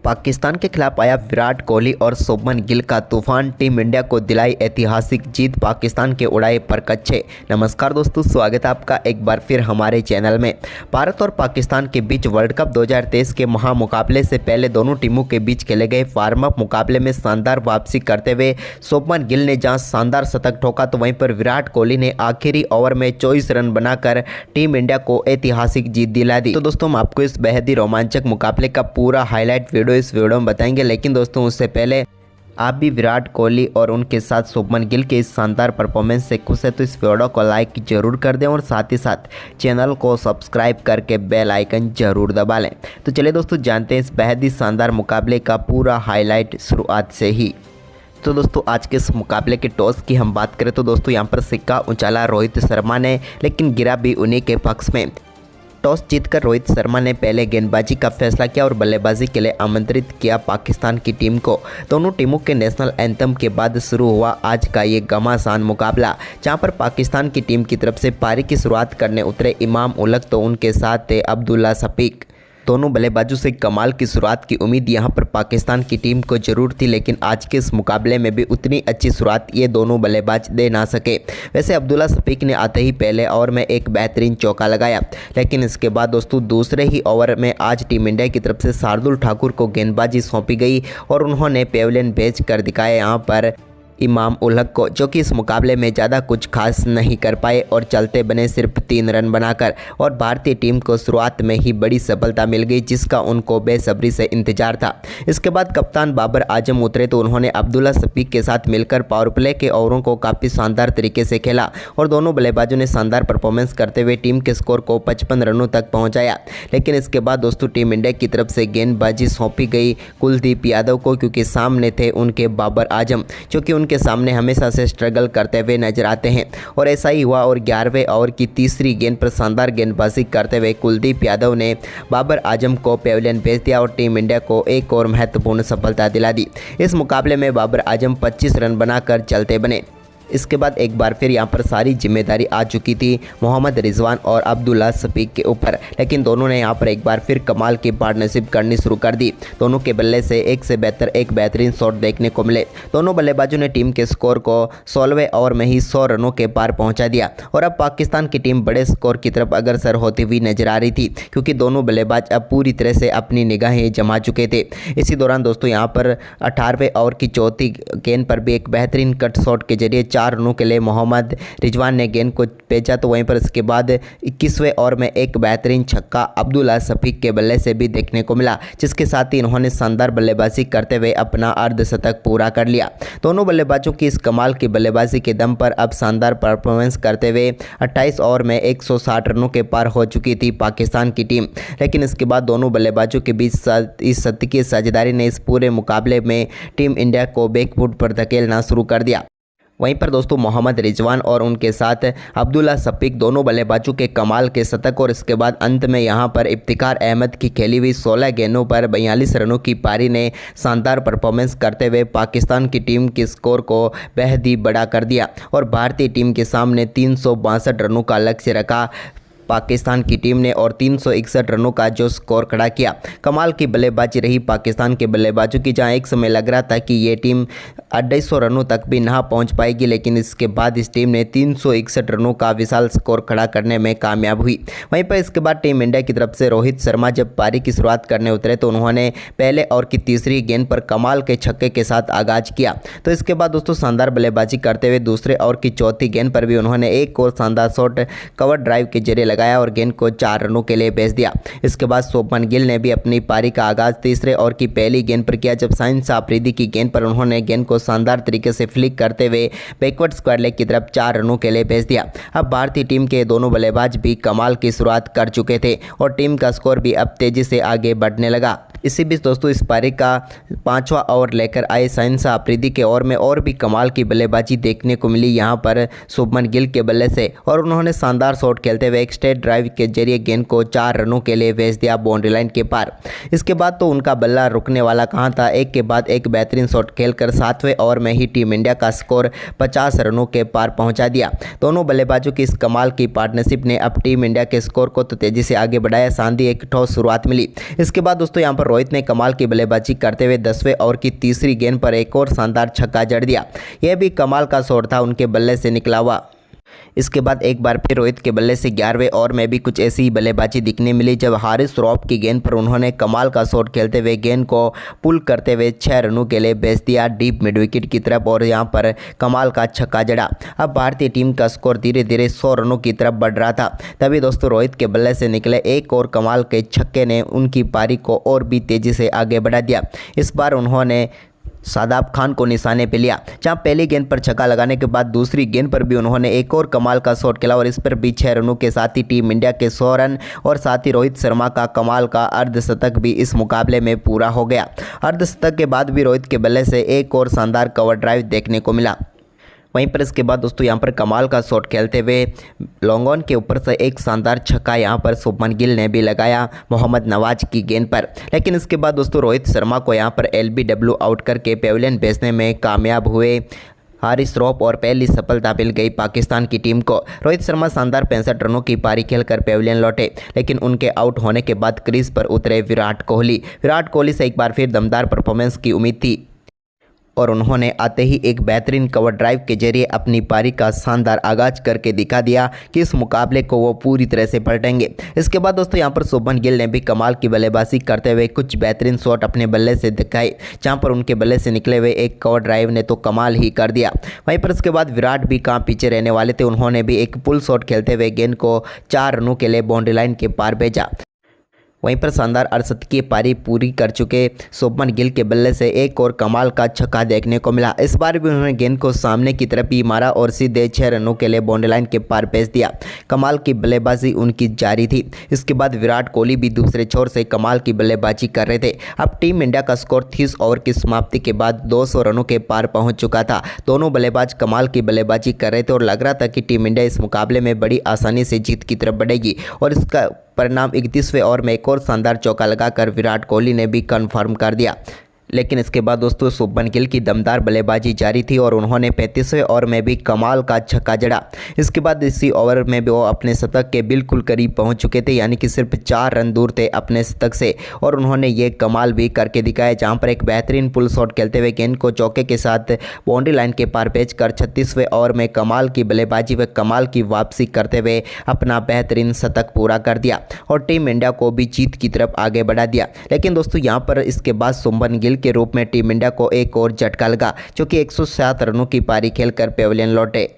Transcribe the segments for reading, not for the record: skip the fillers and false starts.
पाकिस्तान के खिलाफ आया विराट कोहली और शुभमन गिल का तूफान, टीम इंडिया को दिलाई ऐतिहासिक जीत, पाकिस्तान के उड़ाए परकच्छे। नमस्कार दोस्तों, स्वागत है आपका एक बार फिर हमारे चैनल में। भारत और पाकिस्तान के बीच वर्ल्ड कप 2023 के महामुकाबले से पहले दोनों टीमों के बीच खेले गए वार्म अप मुकाबले में शानदार वापसी करते हुए शुभमन गिल ने जहां शानदार शतक ठोका, तो वहीं पर विराट कोहली ने आखिरी ओवर में 24 रन बनाकर टीम इंडिया को ऐतिहासिक जीत दिला दी। तो दोस्तों, हम आपको इस बेहद ही रोमांचक मुकाबले का पूरा हाईलाइट वीडियो इस वीडियो में बताएंगे, लेकिन दोस्तों उससे पहले आप भी विराट कोहली और उनके साथ शुभमन गिल के इस शानदार परफॉर्मेंस से खुश है तो इस वीडियो को लाइक जरूर कर दें और साथ ही साथ चैनल को सब्सक्राइब करके बेल आइकन जरूर दबा लें। तो चलिए दोस्तों, जानते हैं इस बेहद ही शानदार मुकाबले का पूरा हाईलाइट शुरुआत से ही। तो दोस्तों, आज के इस मुकाबले के टॉस की हम बात करें तो दोस्तों यहाँ पर सिक्का उछाला रोहित शर्मा ने, लेकिन गिरा भी उन्हीं के पक्ष में। टॉस जीतकर रोहित शर्मा ने पहले गेंदबाजी का फैसला किया और बल्लेबाजी के लिए आमंत्रित किया पाकिस्तान की टीम को। दोनों टीमों के नेशनल एंथम के बाद शुरू हुआ आज का ये घमासान मुकाबला, जहां पर पाकिस्तान की टीम की तरफ से पारी की शुरुआत करने उतरे इमाम उलग, तो उनके साथ थे अब्दुल्ला शफीक। दोनों बल्लेबाजों से कमाल की शुरुआत की उम्मीद यहां पर पाकिस्तान की टीम को जरूर थी, लेकिन आज के इस मुकाबले में भी उतनी अच्छी शुरुआत ये दोनों बल्लेबाज दे ना सके। वैसे अब्दुल्ला शफीक ने आते ही पहले ओवर में एक बेहतरीन चौका लगाया, लेकिन इसके बाद दोस्तों दूसरे ही ओवर में आज टीम इंडिया की तरफ से शार्दुल ठाकुर को गेंदबाजी सौंपी गई और उन्होंने पेविलियन भेज कर दिखाया यहाँ पर इमाम उलग को, जो कि इस मुकाबले में ज़्यादा कुछ खास नहीं कर पाए और चलते बने सिर्फ 3 रन बनाकर। और भारतीय टीम को शुरुआत में ही बड़ी सफलता मिल गई, जिसका उनको बेसब्री से इंतजार था। इसके बाद कप्तान बाबर आजम उतरे तो उन्होंने अब्दुल्ला शफीक के साथ मिलकर पावर प्ले के ओवरों को काफ़ी शानदार तरीके से खेला और दोनों बल्लेबाजों ने शानदार परफॉर्मेंस करते हुए टीम के स्कोर को 55 रनों तक पहुँचाया। लेकिन इसके बाद दोस्तों टीम इंडिया की तरफ से गेंदबाजी सौंपी गई कुलदीप यादव को, क्योंकि सामने थे उनके बाबर आजम, जो कि के सामने हमेशा से स्ट्रगल करते हुए नजर आते हैं। और ऐसा ही हुआ और 11वें ओवर की तीसरी गेंद पर शानदार गेंदबाजी करते हुए कुलदीप यादव ने बाबर आजम को पेविलियन भेज दिया और टीम इंडिया को एक और महत्वपूर्ण सफलता दिला दी। इस मुकाबले में बाबर आजम 25 रन बनाकर चलते बने। इसके बाद एक बार फिर यहाँ पर सारी जिम्मेदारी आ चुकी थी मोहम्मद रिजवान और अब्दुल्ला शफीक के ऊपर, लेकिन दोनों ने यहाँ पर एक बार फिर कमाल की पार्टनरशिप करनी शुरू कर दी। दोनों के बल्ले से एक से बेहतर एक बेहतरीन शॉट देखने को मिले। दोनों बल्लेबाजों ने टीम के स्कोर को 16वें ओवर में ही 100 रनों के पार पहुँचा दिया और अब पाकिस्तान की टीम बड़े स्कोर की तरफ अग्रसर होती हुई नजर आ रही थी, क्योंकि दोनों बल्लेबाज अब पूरी तरह से अपनी निगाहें जमा चुके थे। इसी दौरान दोस्तों यहाँ पर 18वें ओवर की चौथी गेंद पर भी एक बेहतरीन कट शॉट के जरिए 4 रनों के लिए मोहम्मद रिजवान ने गेंद को भेजा, तो वहीं पर इसके बाद 21वें ओवर में एक बेहतरीन छक्का अब्दुल्ला शफीक के बल्ले से भी देखने को मिला, जिसके साथ ही इन्होंने शानदार बल्लेबाजी करते हुए अपना अर्धशतक पूरा कर लिया। दोनों बल्लेबाजों की इस कमाल की बल्लेबाजी के दम पर अब शानदार परफॉर्मेंस करते हुए 28 ओवर में 160 रनों के पार हो चुकी थी पाकिस्तान की टीम। लेकिन इसके बाद दोनों बल्लेबाजों के बीच इस सत्य की साझेदारी ने इस पूरे मुकाबले में टीम इंडिया को बैकफुट पर धकेलना शुरू कर दिया। वहीं पर दोस्तों मोहम्मद रिजवान और उनके साथ अब्दुल्ला शफीक दोनों बल्लेबाजों के कमाल के शतक और इसके बाद अंत में यहां पर इफ्तिकार अहमद की खेली हुई 16 गेंदों पर 42 रनों की पारी ने शानदार परफॉर्मेंस करते हुए पाकिस्तान की टीम के स्कोर को बेहद ही बड़ा कर दिया और भारतीय टीम के सामने 362 रनों का लक्ष्य रखा पाकिस्तान की टीम ने और 361 रनों का जो स्कोर खड़ा किया। कमाल की बल्लेबाजी रही पाकिस्तान के बल्लेबाजों की, जहां एक समय लग रहा था कि ये टीम 250 रनों तक भी ना पहुंच पाएगी, लेकिन इसके बाद इस टीम ने 361 रनों का विशाल स्कोर खड़ा करने में कामयाब हुई। वहीं पर इसके बाद टीम इंडिया की तरफ से रोहित शर्मा जब पारी की शुरुआत करने उतरे तो उन्होंने पहले ओवर की तीसरी गेंद पर कमाल के छक्के के साथ आगाज किया। तो इसके बाद दोस्तों शानदार बल्लेबाजी करते हुए दूसरे ओवर की चौथी गेंद पर भी उन्होंने एक और शानदार शॉट कवर ड्राइव के जरिए लगाया और गेंद को 4 रनों के लिए भेज दिया। इसके बाद शुभमन गिल ने भी अपनी पारी का आगाज तीसरे ओवर की पहली गेंद पर किया, जब शाहिन अफरीदी की गेंद पर उन्होंने गेंद को शानदार तरीके से फ्लिक करते हुए बैकवर्ड स्क्वायर लेग की तरफ 4 रनों के लिए भेज दिया। अब भारतीय टीम के दोनों बल्लेबाज भी कमाल की शुरुआत कर चुके थे और टीम का स्कोर भी अब तेजी से आगे बढ़ने लगा। इसी बीच दोस्तों इस पारी का 5वां ओवर लेकर आए शाहिन अफरीदी के ओवर में और भी कमाल की बल्लेबाजी देखने को मिली यहाँ पर शुभमन गिल के बल्ले से, और उन्होंने शानदार शॉट खेलते हुए एक स्ट्रेट ड्राइव के जरिए गेंद को 4 रनों के लिए भेज दिया बाउंड्री लाइन के पार। इसके बाद तो उनका बल्ला रुकने वाला कहाँ था, एक के बाद एक बेहतरीन शॉट खेलकर 7वें ओवर में ही टीम इंडिया का स्कोर 50 रनों के पार पहुँचा दिया। दोनों बल्लेबाजों की इस कमाल की पार्टनरशिप ने अब टीम इंडिया के स्कोर को तो तेजी से आगे बढ़ाया। शानदार एक ठोस शुरुआत मिली। इसके बाद दोस्तों यहाँ पर रोहित ने कमाल की बल्लेबाजी करते हुए 10वें ओवर की तीसरी गेंद पर एक और शानदार छक्का जड़ दिया। यह भी कमाल का शॉट था, उनके बल्ले से निकला हुआ। इसके बाद एक बार फिर रोहित के बल्ले से 11वें ओवर में भी कुछ ऐसी ही बल्लेबाजी दिखने मिली, जब हारिस श्रॉफ की गेंद पर उन्होंने कमाल का शॉट खेलते हुए गेंद को पुल करते हुए 6 रनों के लिए भेज दिया डीप मिड विकेट की तरफ और यहां पर कमाल का छक्का जड़ा। अब भारतीय टीम का स्कोर धीरे धीरे 100 रनों की तरफ बढ़ रहा था। तभी दोस्तों रोहित के बल्ले से निकले एक और कमाल के छक्के ने उनकी पारी को और भी तेज़ी से आगे बढ़ा दिया। इस बार उन्होंने शादाब खान को निशाने पे लिया, जहां पहली गेंद पर छक्का लगाने के बाद दूसरी गेंद पर भी उन्होंने एक और कमाल का शॉट खेला और इस पर भी 6 रनों के साथ ही टीम इंडिया के 100 रन और साथ ही रोहित शर्मा का कमाल का अर्धशतक भी इस मुकाबले में पूरा हो गया। अर्धशतक के बाद भी रोहित के बल्ले से एक और शानदार कवर ड्राइव देखने को मिला। वहीं पर इसके बाद दोस्तों यहाँ पर कमाल का शॉट खेलते हुए लॉन्ग ऑन के ऊपर से एक शानदार छक्का यहाँ पर शुभमन गिल ने भी लगाया मोहम्मद नवाज की गेंद पर। लेकिन इसके बाद दोस्तों रोहित शर्मा को यहाँ पर LBW आउट करके पेविलियन भेजने में कामयाब हुए हारिस श्रॉफ और पहली सफलता मिल गई पाकिस्तान की टीम को। रोहित शर्मा शानदार 65 रनों की पारी खेलकर पेविलियन लौटे, लेकिन उनके आउट होने के बाद क्रीज पर उतरे विराट कोहली से एक बार फिर दमदार परफॉर्मेंस की उम्मीद थी और उन्होंने आते ही एक बेहतरीन कवर ड्राइव के जरिए अपनी पारी का शानदार आगाज करके दिखा दिया कि इस मुकाबले को वो पूरी तरह से पलटेंगे। इसके बाद दोस्तों यहाँ पर शुभमन गिल ने भी कमाल की बल्लेबाजी करते हुए कुछ बेहतरीन शॉट अपने बल्ले से दिखाए, जहाँ पर उनके बल्ले से निकले हुए एक कवर ड्राइव ने तो कमाल ही कर दिया। वहीं पर इसके बाद विराट भी कहाँ पीछे रहने वाले थे, उन्होंने भी एक पुल शॉट खेलते हुए गेंद को 4 रनों के लिए बाउंड्री लाइन के पार भेजा। वहीं पर शानदार अर्धशतकीय पारी पूरी कर चुके शुभमन गिल के बल्ले से एक और कमाल का छक्का देखने को मिला। इस बार भी उन्होंने गेंद को सामने की तरफ ही मारा और सीधे 6 रनों के लिए बाउंड्री लाइन के पार भेज दिया। कमाल की बल्लेबाजी उनकी जारी थी। इसके बाद विराट कोहली भी दूसरे छोर से कमाल की बल्लेबाजी कर रहे थे। अब टीम इंडिया का स्कोर 30 ओवर की समाप्ति के बाद 200 रनों के पार पहुँच चुका था। दोनों बल्लेबाज कमाल की बल्लेबाजी कर रहे थे और लग रहा था कि टीम इंडिया इस मुकाबले में बड़ी आसानी से जीत की तरफ बढ़ेगी और इसका परिणाम 31वें ओवर में एक और शानदार चौका लगाकर विराट कोहली ने भी कंफर्म कर दिया। लेकिन इसके बाद दोस्तों शुभमन गिल की दमदार बल्लेबाजी जारी थी और उन्होंने 35वें ओवर में भी कमाल का छक्का जड़ा। इसके बाद इसी ओवर में भी वो अपने शतक के बिल्कुल करीब पहुंच चुके थे, यानी कि सिर्फ 4 रन दूर थे अपने शतक से और उन्होंने ये कमाल भी करके दिखाया, जहां पर एक बेहतरीन पुल शॉट खेलते हुए गेंद को चौके के साथ बाउंड्री लाइन के पार भेजकर 36वें ओवर में कमाल की बल्लेबाजी व कमाल की वापसी करते हुए अपना बेहतरीन शतक पूरा कर दिया और टीम इंडिया को भी जीत की तरफ आगे बढ़ा दिया। लेकिन दोस्तों यहाँ पर इसके बाद शुभमन गिल के रूप में टीम इंडिया को एक और झटका लगा, जो कि 107 रनों की पारी खेलकर पेविलियन लौटे।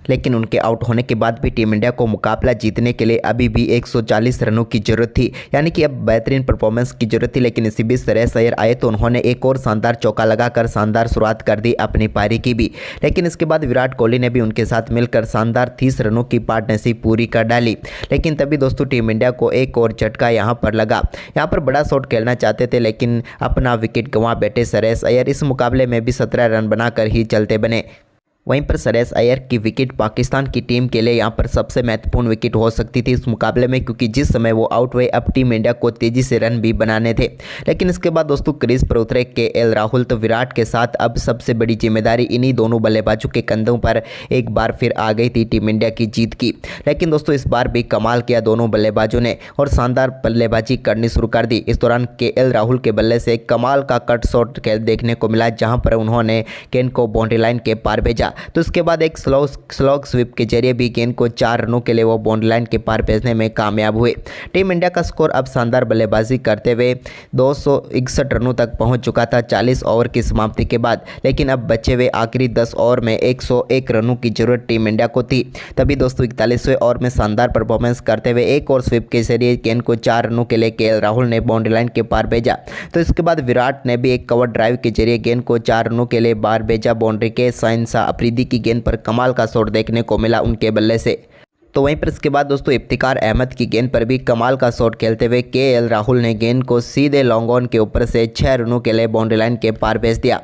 लेकिन उनके आउट होने के बाद भी टीम इंडिया को मुकाबला जीतने के लिए अभी भी 140 रनों की जरूरत थी, यानी कि अब बेहतरीन परफॉर्मेंस की जरूरत थी। लेकिन इसी बीच श्रेयस अय्यर आए तो उन्होंने एक और शानदार चौका लगाकर शानदार शुरुआत कर दी अपनी पारी की भी। लेकिन इसके बाद विराट कोहली ने भी उनके साथ मिलकर शानदार 30 रनों की पार्टनरशिप पूरी कर डाली। लेकिन तभी दोस्तों टीम इंडिया को एक और झटका यहाँ पर लगा। यहाँ पर बड़ा शॉट खेलना चाहते थे, लेकिन अपना विकेट गंवा बैठे श्रेयस अय्यर इस मुकाबले में भी 17 रन बनाकर ही चलते बने। वहीं पर श्रेयस अय्यर की विकेट पाकिस्तान की टीम के लिए यहां पर सबसे महत्वपूर्ण विकेट हो सकती थी इस मुकाबले में, क्योंकि जिस समय वो आउट हुए अब टीम इंडिया को तेजी से रन भी बनाने थे। लेकिन इसके बाद दोस्तों क्रीज पर उतरे KL राहुल, तो विराट के साथ अब सबसे बड़ी जिम्मेदारी इन्हीं दोनों बल्लेबाजों के कंधों पर एक बार फिर आ गई थी टीम इंडिया की जीत की। लेकिन दोस्तों इस बार भी कमाल किया दोनों बल्लेबाजों ने और शानदार बल्लेबाजी करनी शुरू कर दी। इस दौरान KL राहुल के बल्ले से कमाल का कट शॉट देखने को मिला, जहाँ पर उन्होंने गेंद को बाउंड्री लाइन के पार भेजा। तो इसके बाद एक स्लॉग स्वीप के जरिए भी गेंद को 4 रनों के लिए वो बाउंड्री लाइन के पार भेजने में कामयाब हुए। टीम इंडिया का स्कोर अब शानदार बल्लेबाजी करते हुए 261 रनों तक पहुंच चुका था 40 ओवर की समाप्ति के बाद। लेकिन अब बचे हुए आखिरी 10 ओवर में 101 रनों की जरूरत टीम इंडिया को थी। तभी दोस्तों 41वें ओवर में शानदार परफॉर्मेंस करते हुए एक और स्वीप के जरिए गेंद को 4 रनों के लिए KL राहुल ने बाउंड्री लाइन के पार भेजा। तो इसके बाद विराट ने भी एक कवर ड्राइव के जरिए गेंद को 4 रनों के लिए बाहर भेजा बाउंड्री के। शाहीन शाह अफरीदी की गेंद पर कमाल का शॉट देखने को मिला उनके बल्ले से। तो वहीं पर इसके बाद दोस्तों इफ्तिकार अहमद की गेंद पर भी कमाल का शॉट खेलते हुए KL राहुल ने गेंद को सीधे लॉन्ग ऑन के ऊपर से 6 रनों के लिए बाउंड्री लाइन के पार भेज दिया।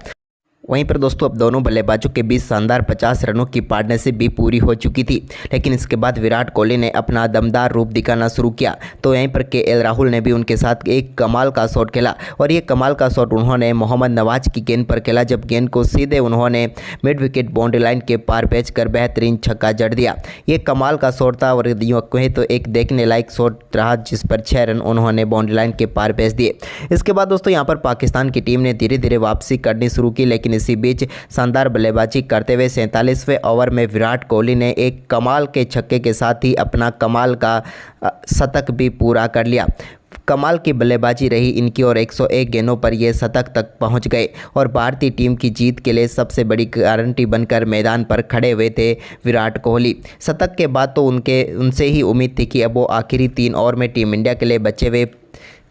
वहीं पर दोस्तों अब दोनों बल्लेबाजों के बीच शानदार 50 रनों की पार्टनरशिप भी पूरी हो चुकी थी, लेकिन इसके बाद विराट कोहली ने अपना दमदार रूप दिखाना शुरू किया तो यहीं पर केएल राहुल ने भी उनके साथ एक कमाल का शॉट खेला और ये कमाल का शॉट उन्होंने मोहम्मद नवाज की गेंद पर खेला, जब गेंद को सीधे उन्होंने मिड विकेट बाउंड्री लाइन के पार भेजकर बेहतरीन छक्का जड़ दिया। ये कमाल का शॉट था और यूँ कहें तो एक देखने लायक शॉट रहा, जिस पर 6 रन उन्होंने बाउंड्री लाइन के पार भेज दिए। इसके बाद दोस्तों यहाँ पर पाकिस्तान की टीम ने धीरे धीरे वापसी करनी शुरू की, लेकिन इसी बीच शानदार बल्लेबाजी करते हुए 47वें ओवर में विराट कोहली ने एक कमाल के छक्के के साथ ही अपना कमाल का शतक भी पूरा कर लिया। कमाल की बल्लेबाजी रही इनकी और 101 गेंदों पर ये शतक तक पहुंच गए और भारतीय टीम की जीत के लिए सबसे बड़ी गारंटी बनकर मैदान पर खड़े हुए थे विराट कोहली। शतक के बाद तो उनसे ही उम्मीद थी कि अब वो आखिरी 3 ओवर में टीम इंडिया के लिए बचे हुए,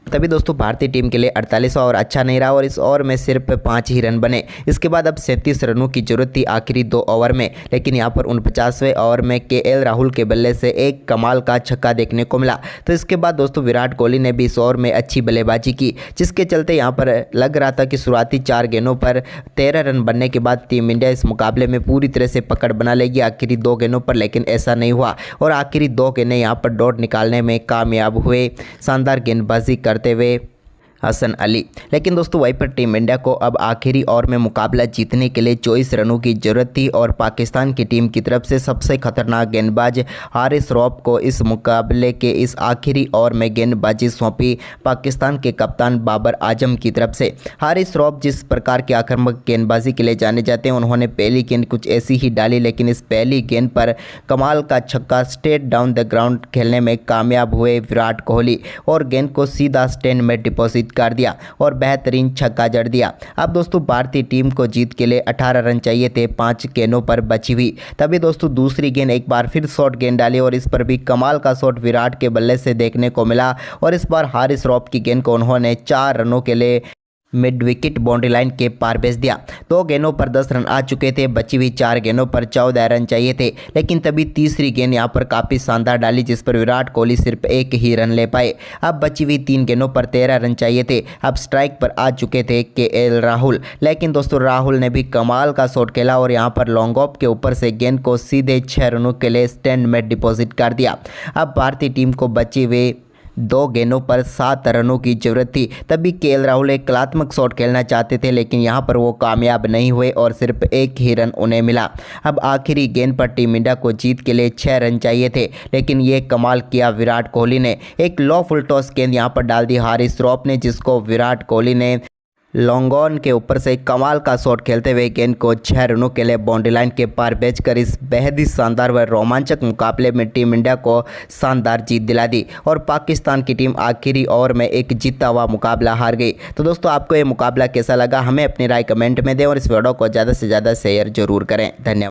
तभी दोस्तों भारतीय टीम के लिए 48वां ओवर अच्छा नहीं रहा और इस ओवर में सिर्फ 5 ही रन बने। इसके बाद अब 37 रनों की जरूरत थी आखिरी 2 ओवर में, लेकिन यहां पर 49वें ओवर में केएल राहुल के बल्ले से एक कमाल का छक्का देखने को मिला। तो इसके बाद दोस्तों विराट कोहली ने भी इस ओवर में अच्छी बल्लेबाजी की, जिसके चलते यहां पर लग रहा था कि शुरुआती 4 गेंदों पर 13 रन बनने के बाद टीम इंडिया इस मुकाबले में पूरी तरह से पकड़ बना लेगी आखिरी 2 गेंदों पर, लेकिन ऐसा नहीं हुआ और आखिरी 2 गेंदें यहाँ पर डॉट निकालने में कामयाब हुए शानदार गेंदबाजी करते हुए हसन अली। लेकिन दोस्तों वहीं पर टीम इंडिया को अब आखिरी ओवर में मुकाबला जीतने के लिए 24 रनों की जरूरत थी और पाकिस्तान की टीम की तरफ से सबसे खतरनाक गेंदबाज हारिस रऊफ को इस मुकाबले के इस आखिरी ओवर में गेंदबाजी सौंपी पाकिस्तान के कप्तान बाबर आजम की तरफ से। हारिस रऊफ जिस प्रकार की आक्रामक गेंदबाजी के लिए जाने जाते हैं, उन्होंने पहली गेंद कुछ ऐसी ही डाली, लेकिन इस पहली गेंद पर कमाल का छक्का स्ट्रेट डाउन द ग्राउंड खेलने में कामयाब हुए विराट कोहली और गेंद को सीधा स्टैंड में डिपॉजिट कर दिया और बेहतरीन छक्का जड़ दिया। अब दोस्तों भारतीय टीम को जीत के लिए 18 रन चाहिए थे 5 गेंदों पर बची हुई, तभी दोस्तों दूसरी गेंद एक बार फिर शॉर्ट गेंद डाली और इस पर भी कमाल का शॉट विराट के बल्ले से देखने को मिला और इस बार हारिस रऊफ की गेंद को उन्होंने 4 रनों के लिए मिड विकेट बाउंड्री लाइन के पार भेज दिया। 2 गेंदों पर 10 रन आ चुके थे, बची हुई 4 गेंदों पर 14 रन चाहिए थे, लेकिन तभी तीसरी गेंद यहां पर काफ़ी शानदार डाली, जिस पर विराट कोहली सिर्फ 1 ही रन ले पाए। अब बची हुई 3 गेंदों पर 13 रन चाहिए थे। अब स्ट्राइक पर आ चुके थे केएल राहुल, लेकिन दोस्तों राहुल ने भी कमाल का शॉट खेला और यहां पर लॉन्ग ऑफ के ऊपर से गेंद को सीधे 6 रनों के लिए स्टैंड में डिपॉजिट कर दिया। अब भारतीय टीम को बची हुए 2 गेंदों पर 7 रनों की जरूरत थी, तभी केएल राहुल एक कलात्मक शॉट खेलना चाहते थे, लेकिन यहां पर वो कामयाब नहीं हुए और सिर्फ 1 ही रन उन्हें मिला। अब आखिरी गेंद पर टीम इंडिया को जीत के लिए 6 रन चाहिए थे, लेकिन ये कमाल किया विराट कोहली ने। एक लो फुल टॉस गेंद यहां पर डाल दी हारिस रऊफ ने, जिसको विराट कोहली ने लॉन्ग ऑन के ऊपर से कमाल का शॉट खेलते हुए गेंद को 6 रनों के लिए बाउंड्री लाइन के पार भेजकर इस बेहद ही शानदार व रोमांचक मुकाबले में टीम इंडिया को शानदार जीत दिला दी और पाकिस्तान की टीम आखिरी ओवर में एक जीता हुआ मुकाबला हार गई। तो दोस्तों आपको ये मुकाबला कैसा लगा, हमें अपनी राय कमेंट में दें और इस वीडियो को ज़्यादा से ज़्यादा शेयर जरूर करें। धन्यवाद।